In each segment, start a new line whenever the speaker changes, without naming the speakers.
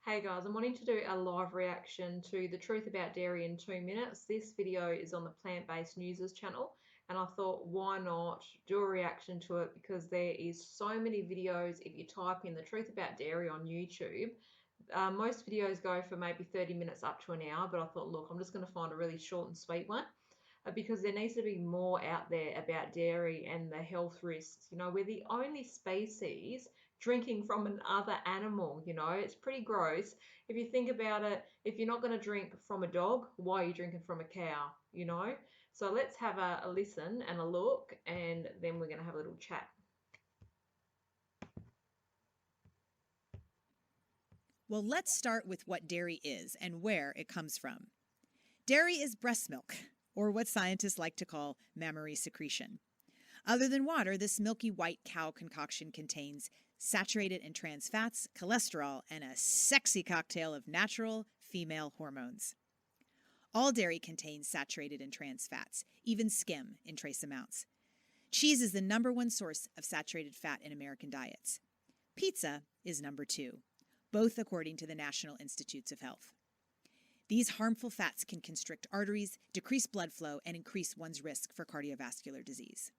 Hey guys, I'm wanting to do a live reaction to The Truth About Dairy in 2 minutes. This video is on the Plant Based Newsers channel, and I thought why not do a reaction to it because there is so many videos. If you type in The Truth About Dairy on YouTube, most videos go for maybe 30 minutes up to an hour, but I thought, look, I'm just going to find a really short and sweet one because there needs to be more out there about dairy and the health risks. We're the only species drinking from another animal. It's pretty gross. If you think about it, if you're not going to drink from a dog, why are you drinking from a cow? So let's have a listen and a look, and then we're going to have a little chat.
Well, let's start with what dairy is and where it comes from. Dairy is breast milk, or what scientists like to call mammary secretion. Other than water, this milky white cow concoction contains saturated and trans fats, cholesterol, and a sexy cocktail of natural female hormones. All dairy contains saturated and trans fats, even skim in trace amounts. Cheese is the #1 source of saturated fat in American diets. Pizza is #2, both according to the National Institutes of Health. These harmful fats can constrict arteries, decrease blood flow, and increase one's risk for cardiovascular disease.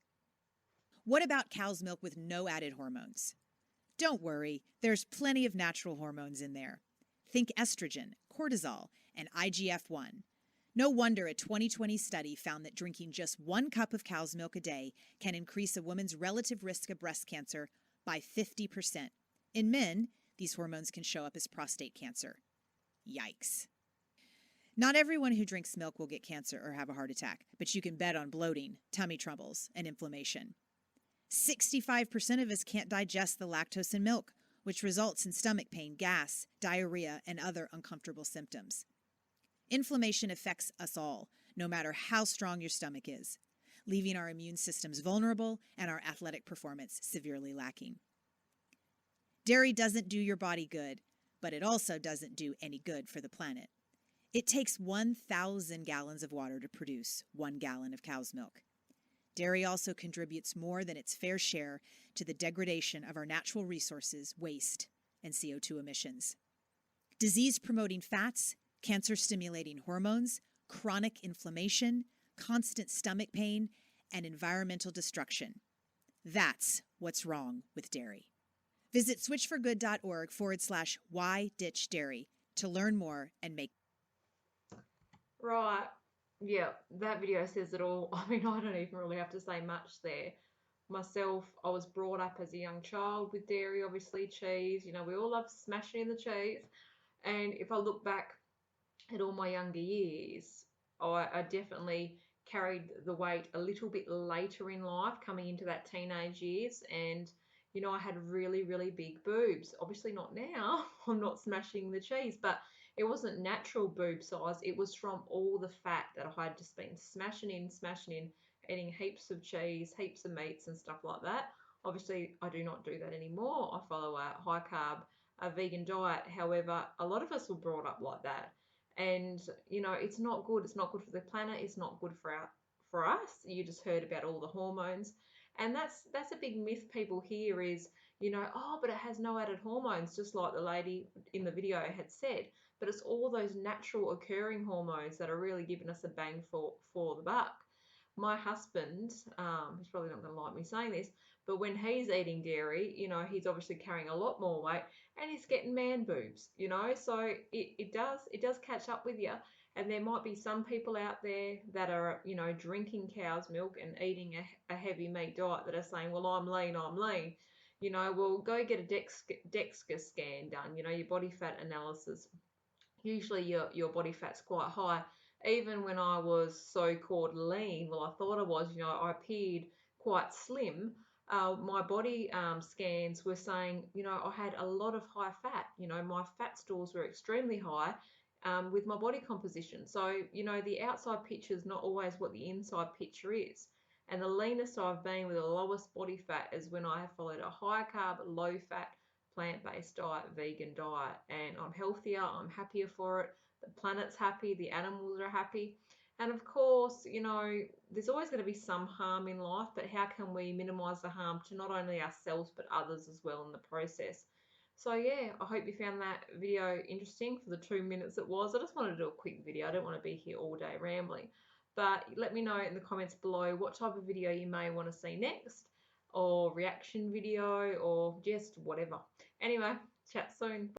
What about cow's milk with no added hormones? Don't worry, there's plenty of natural hormones in there. Think estrogen, cortisol, and IGF-1. No wonder a 2020 study found that drinking just 1 cup of cow's milk a day can increase a woman's relative risk of breast cancer by 50%. In men, these hormones can show up as prostate cancer. Yikes. Not everyone who drinks milk will get cancer or have a heart attack, but you can bet on bloating, tummy troubles, and inflammation. 65% of us can't digest the lactose in milk, which results in stomach pain, gas, diarrhea, and other uncomfortable symptoms. Inflammation affects us all, no matter how strong your stomach is, leaving our immune systems vulnerable and our athletic performance severely lacking. Dairy doesn't do your body good, but it also doesn't do any good for the planet. It takes 1,000 gallons of water to produce 1 gallon of cow's milk. Dairy also contributes more than its fair share to the degradation of our natural resources, waste, and CO2 emissions. Disease-promoting fats, cancer-stimulating hormones, chronic inflammation, constant stomach pain, and environmental destruction. That's what's wrong with dairy. Visit switchforgood.org/why ditch dairy to learn more and make.
Right. Yeah, that video says it all. I mean, I don't even really have to say much there. Myself, I was brought up as a young child with dairy, obviously cheese. We all love smashing in the cheese. And if I look back at all my younger years, I definitely carried the weight a little bit later in life, coming into that teenage years. And, I had really, really big boobs. Obviously not now. I'm not smashing the cheese, but it wasn't natural boob size. It was from all the fat that I had just been smashing in, eating heaps of cheese, heaps of meats and stuff like that. Obviously, I do not do that anymore. I follow a high carb, a vegan diet. However, a lot of us were brought up like that. And, it's not good. It's not good for the planet. It's not good for us. You just heard about all the hormones. And that's a big myth people hear is, oh, but it has no added hormones, just like the lady in the video had said. But it's all those natural occurring hormones that are really giving us a bang for the buck. My husband, he's probably not going to like me saying this, but when he's eating dairy, he's obviously carrying a lot more weight and he's getting man boobs. So it does catch up with you. And there might be some people out there that are, drinking cow's milk and eating a heavy meat diet that are saying, well, I'm lean, I'm lean. Well, go get a DEXA scan done, your body fat analysis. Usually your body fat's quite high. Even when I was so-called lean, well, I thought I was, I appeared quite slim. My body scans were saying, I had a lot of high fat. My fat stores were extremely high with my body composition. So, the outside picture is not always what the inside picture is. And the leanest I've been with the lowest body fat is when I have followed a high carb, low fat, plant-based diet, vegan diet, and I'm healthier, I'm happier for it, the planet's happy, the animals are happy. And of course, there's always going to be some harm in life, but how can we minimize the harm to not only ourselves but others as well in the process? So yeah, I hope you found that video interesting for the 2 minutes it was. I just wanted to do a quick video. I don't want to be here all day rambling. But let me know in the comments below what type of video you may want to see next, or reaction video, or just whatever. Anyway, chat soon.